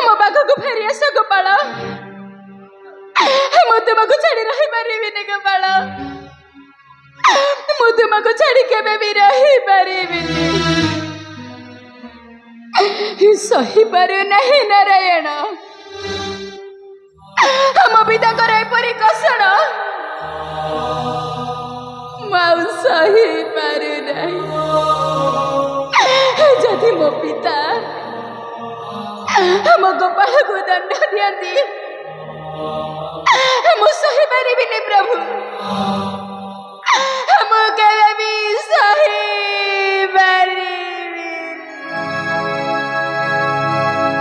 मो पाखक फेरी आस गोपाल मु तुमको छाड़ी रही पारिबिनी गोपाल मु तुमको छाड़ी केबे भी रही पारिबिनी सही पारु नहीं नारायण मो पिता एपरी कषण माउ सही पारु नहीं जदि मो पिता मो गोपाल को दंड दियंती मु सही पारिबिनी प्रभु मु केबे भी सही पारिबिनी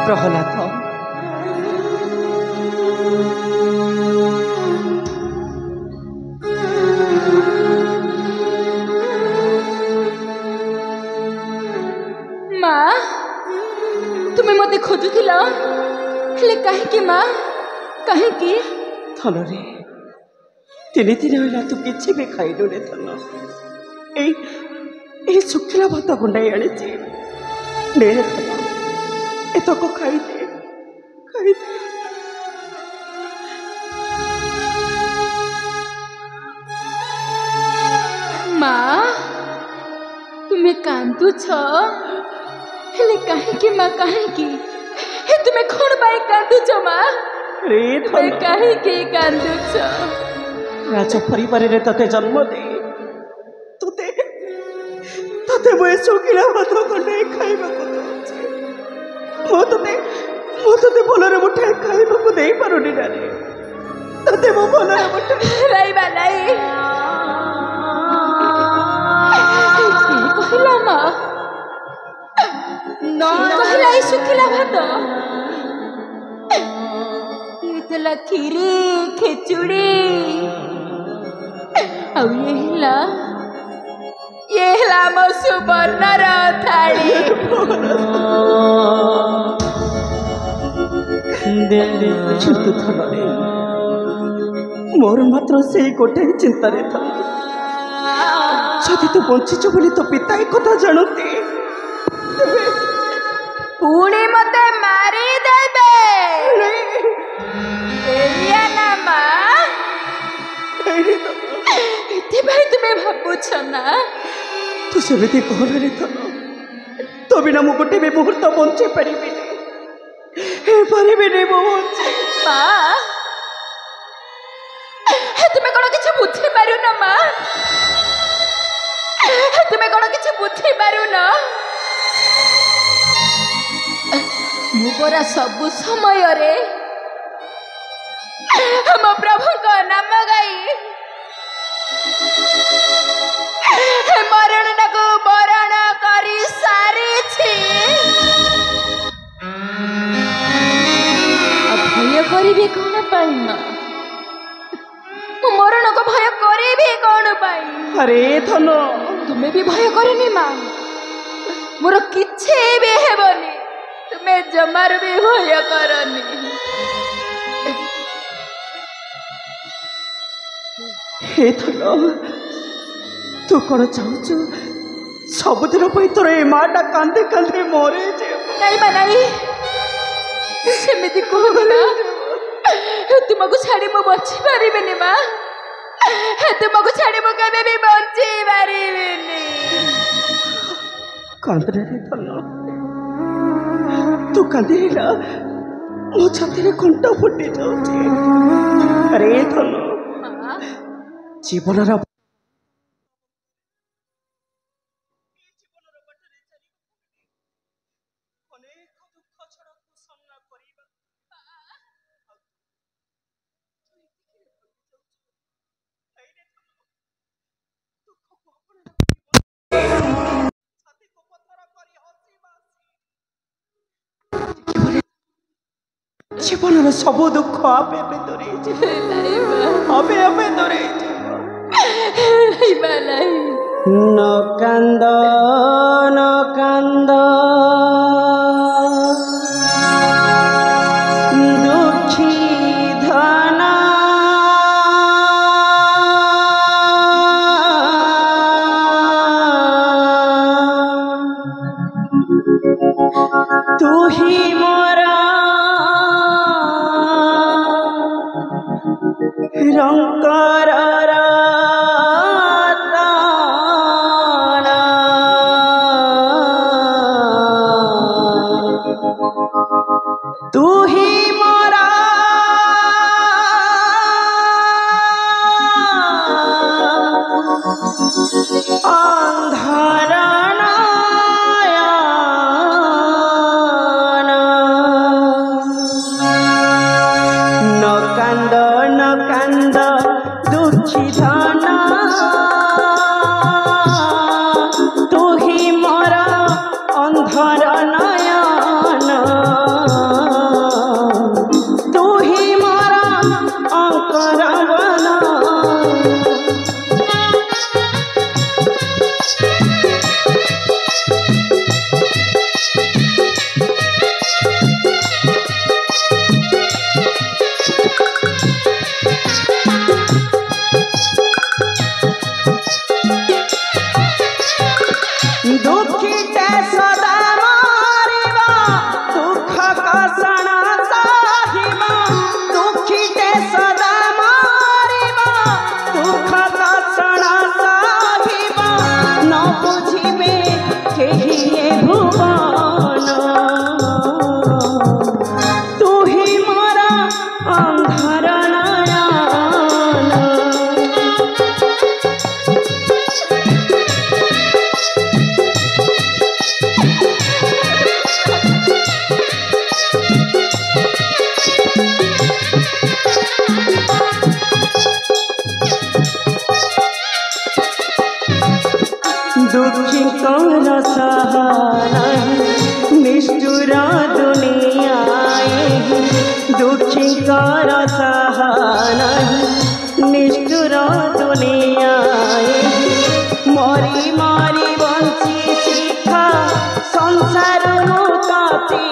प्रहलाद माँ तुम्हें मते खोजुथिल हेले काहेकि माँ काहेकि थनरे तीन दिन है तू किसी भी खाइलु रे थन ए सुखिला भात गुंडाई आनी ने रे थन ए तो को खाई दे माँ तुम्हें कांदु छ हेले काहेकि माँ काहेकि हे तुम्हें कौन पाई कांदु छ माँ रे तुम्हें काहेकि कांदु छ राज परिवार रे तते जन्म दे तते तते मो सुखिला भात गुंडाई खाइबा को मो तते भलरे मुठे खाइबा को देई पारुनी ना रे तते मो भलरे मुठे राइबा नाही कहला माँ न कहला सुखिला भात ये खीरी खिचुड़ी ये हिला मो सुवर्णर थाली चिंतु थनरे मोर मात्र से गोटे चिंता रे था जदि तू बंचीच बोली तो पिता एक कथा जानते पुणी मते मारी देबे ना माँ तुम्हें भावुछ ना तू सेमती कहना रे थन तो बिना मु गोटे भी मुहूर्त बंचे पारिबिनी मो माँ तुम्हें कौन किसी बुझी पारु ना माँ तुम्हें कौन किसी बुझी पारु ना मुरा सबु समय रे मो प्रभु को नाम गाई मरण को बरण करी सारी भय करी कौन पाई माँ मरण को भय करी कौन पाई अरे धन तुम्हें भी भय करनी माँ मोर किछे भी हेबनी तुम्हें जमार भी भय करनी हे धन तू कौन चाहू सबुदिन तोर ए माटा कांदे कांदे मरे नहीं बा नहीं सेमिति कहना तुमको छाड़ी मु बची पारिबिनी माँ तुमको छाड़ी मु केबे भी बची पारिबिनी कांदरे रे धन तू कांदिला मो छाती रे कंठ फुटी जाउची अरे धन जीवन जीवन सब दुख आपे दूरे दूरे न कांद दुखी धन तू ही मोरा रंगर रताना तू ही मोरा अंधार दुखी कौन सहारा निष्ठुर दुनिया दुखी कौन सहारा निष्ठुर दुनिया मरी मरी बंची शिखा संसार मुक्ति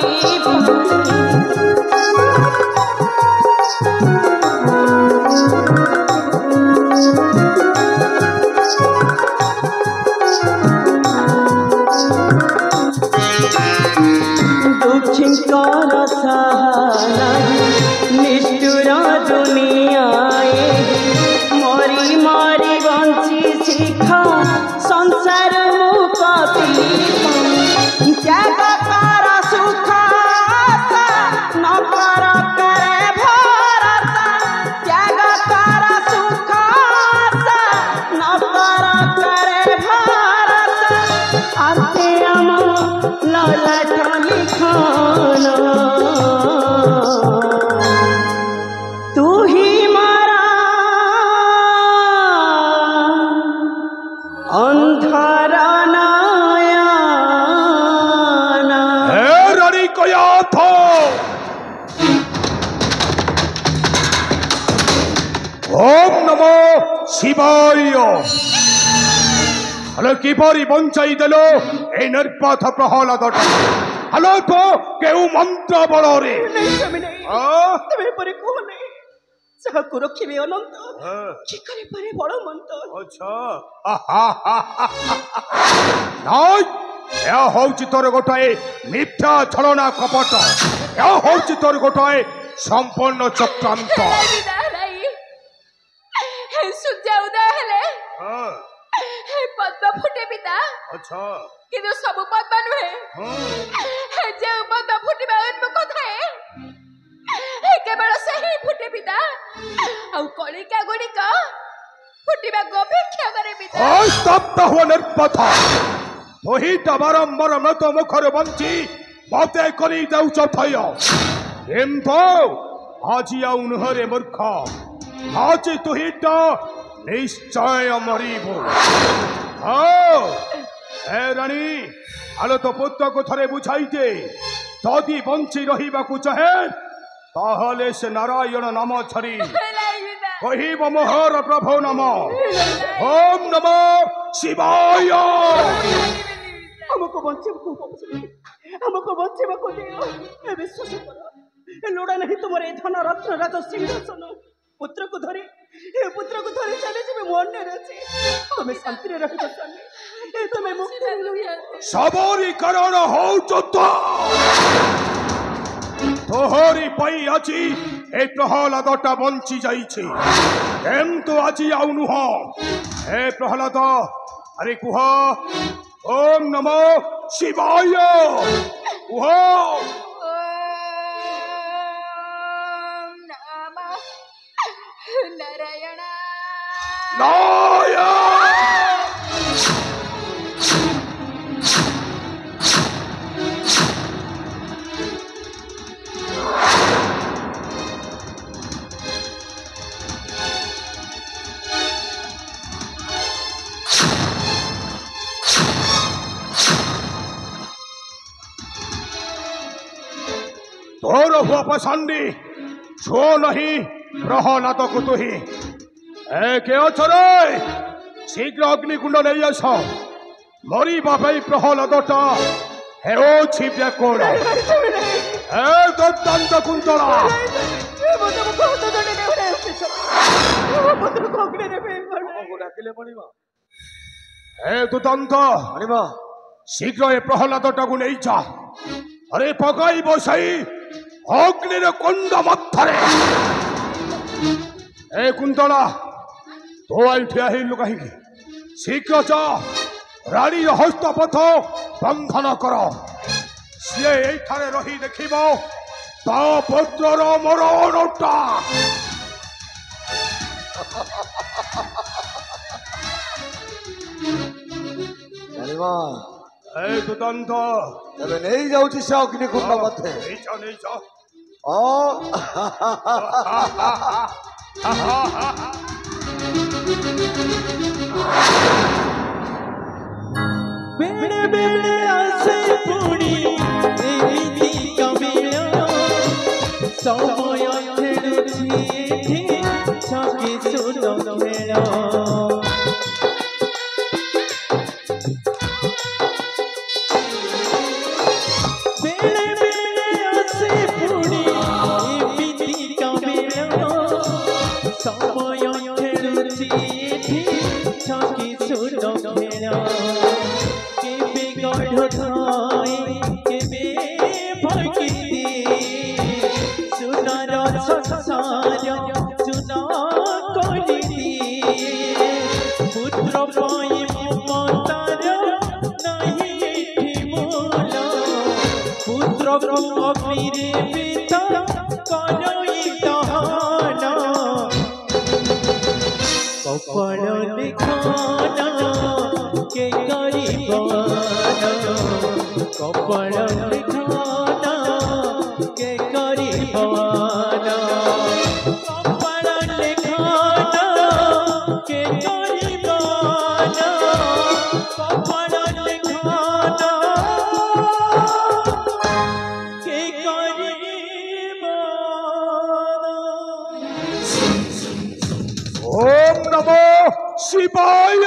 निष्ठुर दुनिया मरी मरी बंची शिखा संसार मुक्ति त्याग कर सुख न कर करे भरोसा त्याग कर सुख न कर करे भरोसा आते हम ललट लिखाना तू ही मारा अंधार नयना हे रानी कया था ओम नमो शिवाय हलो किपरि बंचाई देलो ए निर्पथ प्रहलाद हलो तो केउ मंत्र बड़ रे तुम्हें परे कहो नहीं जाहाकु रखिबे अनंत कि करे परे बड़ मंत्र अच्छा नाय या होउची तोर गोटाए मिथ्या छलना कपट या होउची तोर गोटाए संपूर्ण चक्रांत सूर्य उदय हेले पद्म फुटे पिता अच्छा किंतु सब पद्म नुहे जे पद्म फुटिबा उन्मुख थाए केवल सही फुटे पिता आ कलिका गुड़िक फुटिबा अपेक्षा करे पिता स्तब्ध हुआ निर्पथ तोहित बारंबार मृत मुखर बंची मते करी जाउछ थय एमतो आजी आउ नुहरे मूर्ख आज तोहित निश्चय मरीबो ए रानी आलो तो पुत्र को थरे बुझाई दे तदी बंची रहिबाकु चाहे ताहले से नारायण नाम छरी कहिब मोहर प्रभु नम ओम नमो शिवाय हमको बंचेबाकु दियो ए विश्वास कर लोड़ा नहीं तुमर ए धन रत्न राज सिंहासन पुत्र को धरी चले जीवे मन रे तुम्हें शांति रे रहिबो स्वामी তুমি মুক্তি सबरी करण हो युद्ध तोहरी पई আজি এই প্রহলাদটা বঞ্চি যাইছে কিন্তু আজি আউ নুহ হে প্রহলাদ আরে কুহ ওম নমো শিবায় কুহ নারায়ণ নারায়ণ तोर हुआ पसंदी छो नहीं प्रहलाद को तु ही के अरे शीघ्र अग्निकुंड नहीं आस मरी बापाई प्रहलादटा हेओ छिपे कोण ए दुर्दांत कुंतला ए दुर्दांत शीघ्र ए प्रहलादटा को नहीं जा अरे पकाई बसाई अग्नि कुंड मध्य ए कुंतला तो आई ठिया कहीं शीघ्र जा रानी हस्तपथ बंधन कर सी ये रही देख पुत्र मरणटा दुदंत तबे नहीं जाऊँ से अग्निकुंड मध्य नहीं जा बेड़े बेड़े आसे पुड़ी एमिति कबिला समय खेलुछि एठी छके सुनो खेला बेड़े बेड़े आसे पुड़ी एमिति कबिला समय खेलुछि एठी छके सुनो खेला पुत्र पुत्र अग्नि पिता कपड़ लिखाना के गरीबाना कपड़ लिखाना के गरीबाना कपड़ लिखाना के गरीबाना कपड़ लिखाना के गरीबाना ओम नमो शिवाय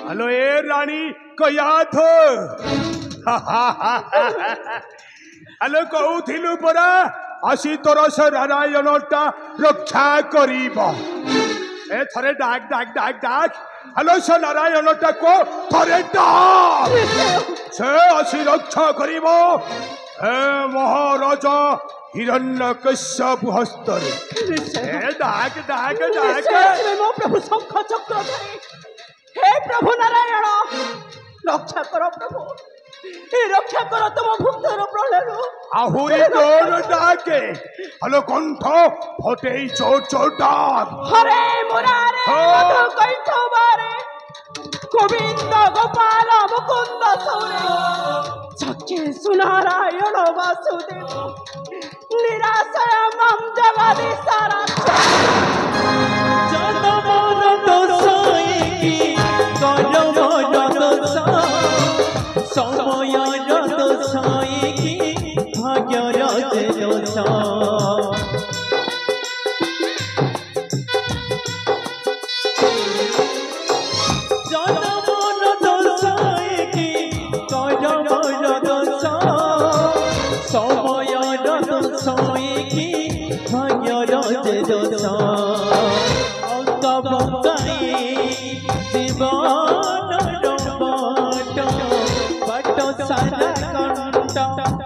हेलो ए रानी को याद हो हेलो कहूथिलु परा आसी तोर से नारायणटा रक्षा करीब ए थरे डाक डाक डाक डाक हेलो से नारायणटा को थरे डाक से आसी रक्षा करीब हे महाराजा हिरण्यकश्यप हस्तरे डाक डाक डाक मो प्रभु शंख चक्रधारी हे प्रभु नारायण रक्षा करो प्रभु हे रक्षा करो तुम भक्तर प्रलय आहुरी तोर डाके हलो कंठ फटे चोट चोट डाक हरे मुरारे मधु कंठ मारे गोविंद गोपाल मुकुंद सौरे सखे सुनारायण वासुदेव निराशय मम जगदीश समय भाग्य जीवन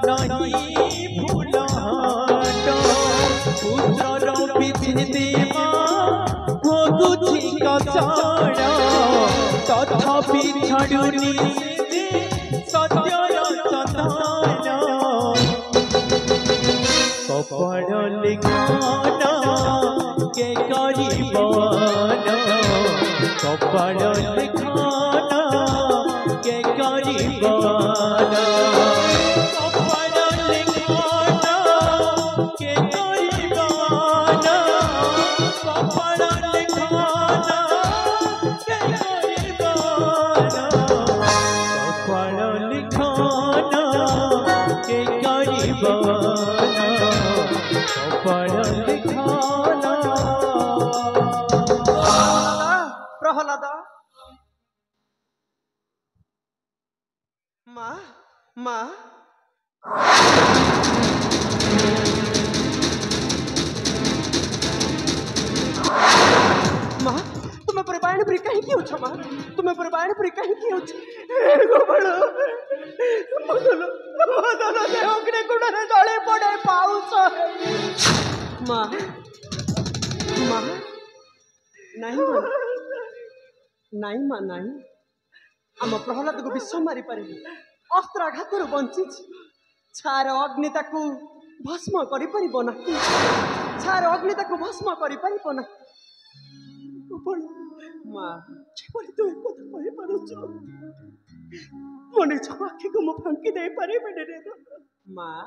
नहीं भूल पुत्रर पिछे देवा भोगुछि कचड़ तथापि छाड़ुनी सत्यर चंदन कपड़ लिखन के गरीबन कपड़ लिखन के गरीबन कपड़ लिखन के गरीबन कपड़ लिखन के गरीबन कपड़ लिखन के गरीबन कपड़ लिखन प्रहलाद माँ माँ माँ तुम्हें पर बाण परी कहीं क्यों छ माँ तुम्हें पर बाण परी कहीं क्यों छ गोबड़ मदलो मदलो दे अग्नि कुंड रे जळे पड़े पाउस माँ माँ नहीं माँ नहीं माँ नहीं आम प्रहलाद को विष मारी पारे अस्त्राघात बंची छार अग्नि ताकू भस्म कर छार अग्नि ताकू भस्म कर माँ तू एक मो निज आखि को मु फांकी दे पारे माँ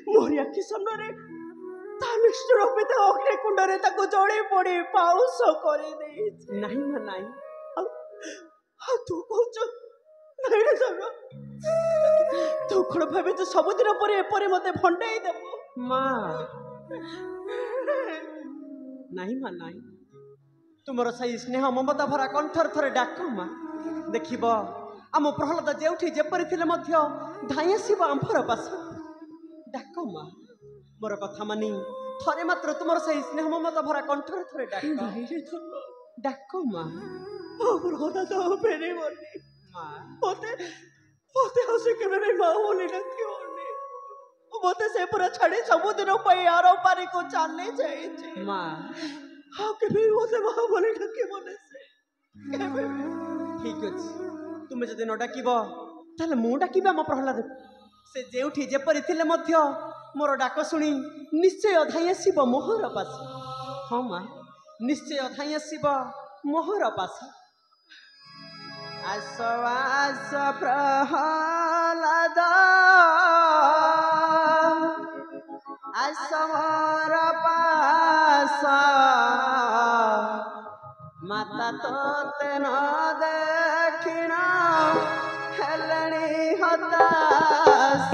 मोरी आखि सामने निष्ठुर पिता अग्नि कुंड रे ताकू जड़े पड़े पाउस कर नहीं माँ नहीं तू कह तू कौन भावे सबुदिन पर मत भंडाई देव माँ नहीं माँ नहीं तुमर सही स्नेह ममता भरा कंठर थरे डाक माँ देखिब आम प्रहलाद जेउठी जेपरि थिले मध्य धाई आसीब आंफर पास डाक माँ मोर कथा मानी थरे मात्र तुमर सही स्नेह ममता भरा कंठर थरे डाक माँ प्रहलाद फेरे बनी मते हसी के मेरे माँ बोली रखी मते से पूरा छाड़ी सबुदिन आर पारी को चली जाए माँ हाँ के मते माँ बोली रखी मने से ठीक अछि तुमे जदि न डाकिब ताले मु डाकिबा म प्रहलाद से जेउठी जेपरि थिले मध्य मोर डाक सुनी निश्चय धाई आसीब मोहर पास हाँ माँ निश्चय धाई आसीब मोहर पास आस प्रहलाद आस मोर पास माता तोते न देखिण हेलणी हताश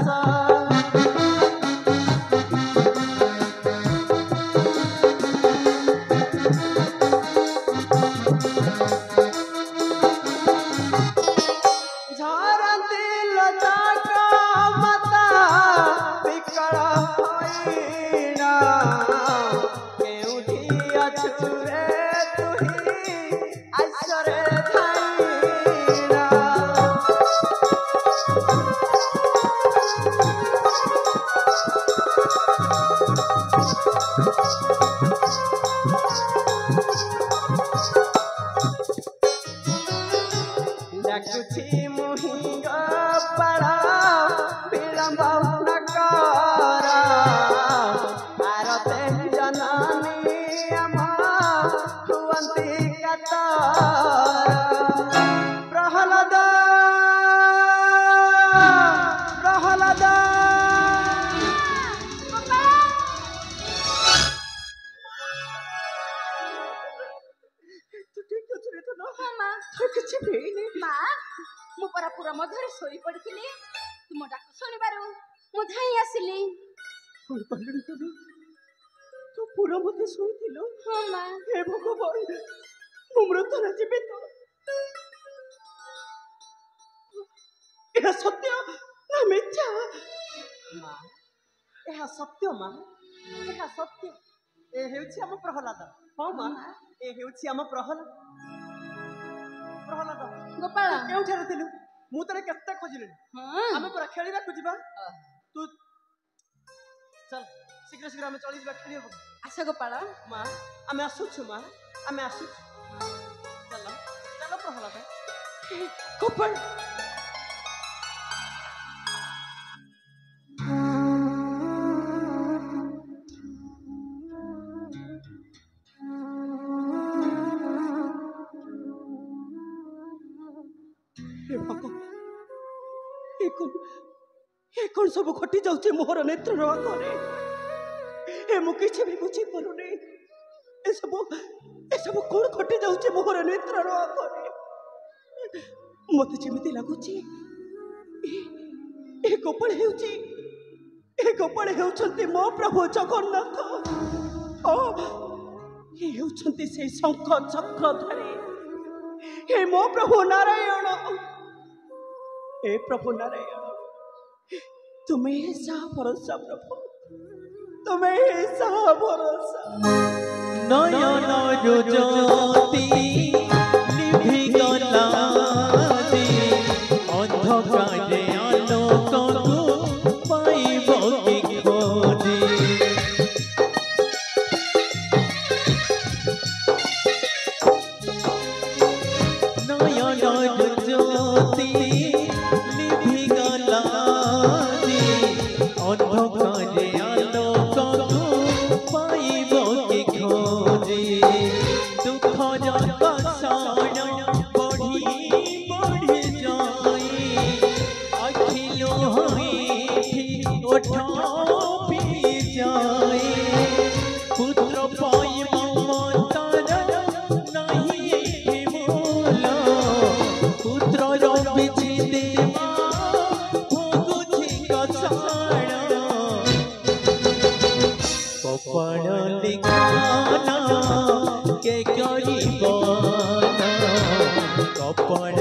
सत्य माँ सत्य ए हेउछि प्रहलाद हाँ माँ ए हेउछि प्रहलाद गोपाल केउठारे थिलु ମୁଁ ତୋର କେତେ ଖୋଜିଲିଣି ଆମେ ପୁରା ଖେଳିବାକୁ ଯିବା ତୁ ଚାଲ ଶୀଘ୍ର ଶୀଘ୍ର ଆମେ ଚଳିଯିବା ଖେଳିବାକୁ ଆସ ଗୋପାଳ ମା ଆମେ ଆସୁଛୁ ମା ଆମେ ଆସୁଛୁ ଚାଲ ଚାଲ ପ୍ରହ୍ଲାଦ ଗୋପାଳ कौन सब घटी जाऊे मोहर नेत्र आगे ए मु किसी भी बुझी पारुनी ए सब कौन घटी जाऊे मोहर नेत्र आगे मत जमी लगुच गोपाल होती मो प्रभु जगन्नाथ से शंख चक्रधारी हे मो प्रभु नारायण हे प्रभु नारायण तुम्हें ऐसा भरोसा प्रभु तुम्हें ऐसा भरोसा नयन ज्योति लिभि गला अंधकारे आलोक पाइब कि खोजी नयन ज्योति लिभि गला अंधकारे आलोक पाइब कि खोजी दुखर पाषाण बढ़ी बढ़ी जाए अखिलो ओठ पी जाए पुत्र पाई ममतार नहीं मोल पुत्र बिछि देवा भोगुछि कसाण कपाल लिखाना के करिबना कपाल